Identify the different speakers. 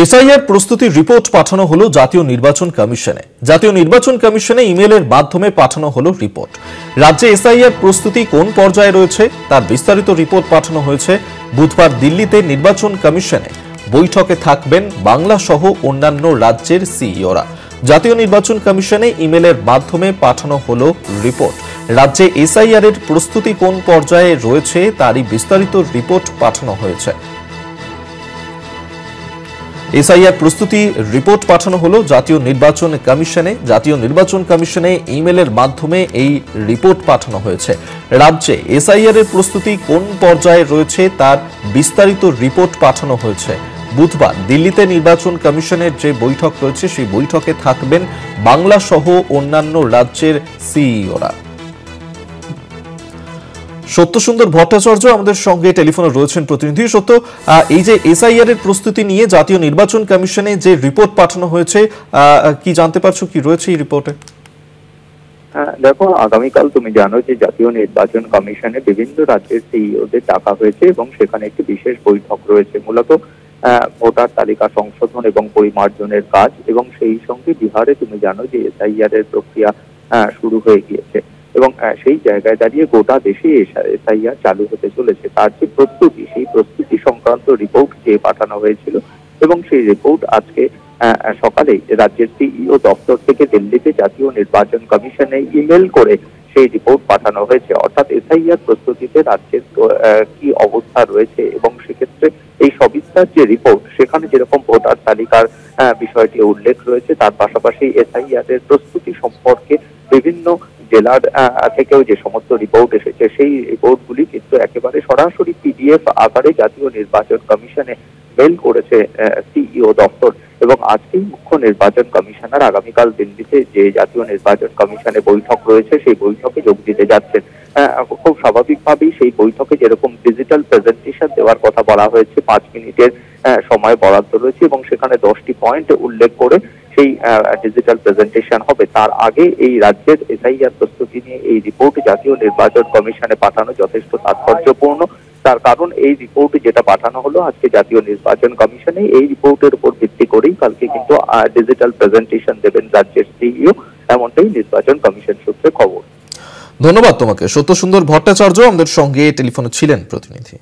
Speaker 1: SIR প্রস্তুতির report পাঠানো হলো জাতীয় নির্বাচন কমিশনে। জাতীয় নির্বাচন কমিশনে ইমেইলের মাধ্যমে পাঠানো হলো রিপোর্ট। রাজ্যে এসআইআর প্রস্তুতি কোন পর্যায়ে রয়েছে তার বিস্তারিত রিপোর্ট পাঠানো হয়েছে। বুধবার দিল্লিতে নির্বাচন কমিশনে বৈঠকে থাকবেন বাংলা সহ অন্যান্য রাজ্যের সিইওরা। জাতীয় নির্বাচন কমিশনে ইমেইলের মাধ্যমে পাঠানো হলো রিপোর্ট। রাজ্যে এসআইআর এর প্রস্তুতি কোন পর্যায়ে রয়েছে তারই বিস্তারিত রিপোর্ট পাঠানো হয়েছে। এসআইআর প্রস্তুতি রিপোর্ট পাঠানো হলো জাতীয় নির্বাচন কমিশনে। জাতীয় নির্বাচন কমিশনে ইমেইলের মাধ্যমে এই রিপোর্ট পাঠানো হয়েছে। রাজ্যে এসআইআর এর প্রস্তুতি কোন পর্যায়ে রয়েছে তার বিস্তারিত রিপোর্ট পাঠানো হয়েছে। বুধবার দিল্লিতে নির্বাচন কমিশনের যে বৈঠক রয়েছে সেই বৈঠকে থাকবেন বাংলা সহ অন্যান্য রাজ্যের সিইওরা। সত্যসুন্দর ভট্টাচার্য আমাদের সঙ্গে টেলিফোনে রয়েছেন প্রতিনিধি। সত্য, এই যে এসআইআর এর প্রস্তুতি নিয়ে জাতীয় নির্বাচন কমিশনে যে রিপোর্ট পাঠানো হয়েছে, কি জানতে পারছো, কি রয়েছে এই রিপোর্টে?
Speaker 2: দেখো, আগামীকাল তুমি জানো যে জাতীয় নির্বাচন কমিশনে বিভিন্ন রাজ্যের সিইওদের ডাকা হয়েছে এবং সেখানে একটি বিশেষ বৈঠক রয়েছে। মূলত ভোটার তালিকা সংশোধন এবং পরিমার্জনের কাজ, এবং সেই সঙ্গে বিহারে তুমি জানো যে এসআইআর এর প্রক্রিয়া শুরু হয়ে গিয়েছে এবং সেই জায়গায় দাঁড়িয়ে গোটা দেশে এসআইআর চালু হতে চলেছে। তার যে প্রস্তুতি, সেই প্রস্তুতি সংক্রান্ত রিপোর্ট যে পাঠানো হয়েছিল এবং সেই রিপোর্ট আজকে সকালে রাজ্যের সিইও দপ্তর থেকে দিল্লিতে জাতীয় নির্বাচন কমিশনে ইমেল করে সেই রিপোর্ট পাঠানো হয়েছে। অর্থাৎ এসআইআর প্রস্তুতিতে রাজ্যের কি অবস্থা রয়েছে এবং সেক্ষেত্রে এই সবিস্তার যে রিপোর্ট, সেখানে যেরকম ভোটার তালিকার বিষয়টি উল্লেখ রয়েছে, তার পাশাপাশি এসআইআর এর প্রস্তুতি সম্পর্কে বিভিন্ন জেলার থেকেও যে সমস্ত রিপোর্ট এসেছে সেই রিপোর্টগুলি কিন্তু একেবারে সরাসরি পিডিএফ আকারে জাতীয় নির্বাচন কমিশনে মেল করেছে সিইও দপ্তর। এবং আজকেই মুখ্য নির্বাচন কমিশনার আগামীকাল দিল্লিতে যে জাতীয় নির্বাচন কমিশনে বৈঠক রয়েছে সেই বৈঠকে যোগ দিতে যাচ্ছেন। খুব স্বাভাবিকভাবেই সেই বৈঠকে যেরকম ডিজিটাল প্রেজেন্টেশন দেওয়ার কথা বলা হয়েছে, 5 মিনিটের সময় বরাদ্দ রয়েছে এবং সেখানে 10টি পয়েন্ট উল্লেখ করে সেই ডিজিটাল প্রেজেন্টেশন হবে। তার আগে এই রাজ্যের এসআইআর প্রস্তুতি নিয়ে এই রিপোর্ট জাতীয় নির্বাচন কমিশনে পাঠানো যথেষ্ট তাৎপর্যপূর্ণ। তার কারণ এই রিপোর্ট যেটা পাঠানো হলো আজকে জাতীয় নির্বাচন কমিশনে, এই রিপোর্টের উপর ভিত্তি করেই কালকে কিন্তু ডিজিটাল প্রেজেন্টেশন দেবেন রাজ্যের সিইও, এমনটাই নির্বাচন কমিশন সূত্রে খবর।
Speaker 1: ধন্যবাদ তোমাকে। সত্যসুন্দর ভট্টাচার্য আমাদের সঙ্গে টেলিফোনে ছিলেন প্রতিনিধি।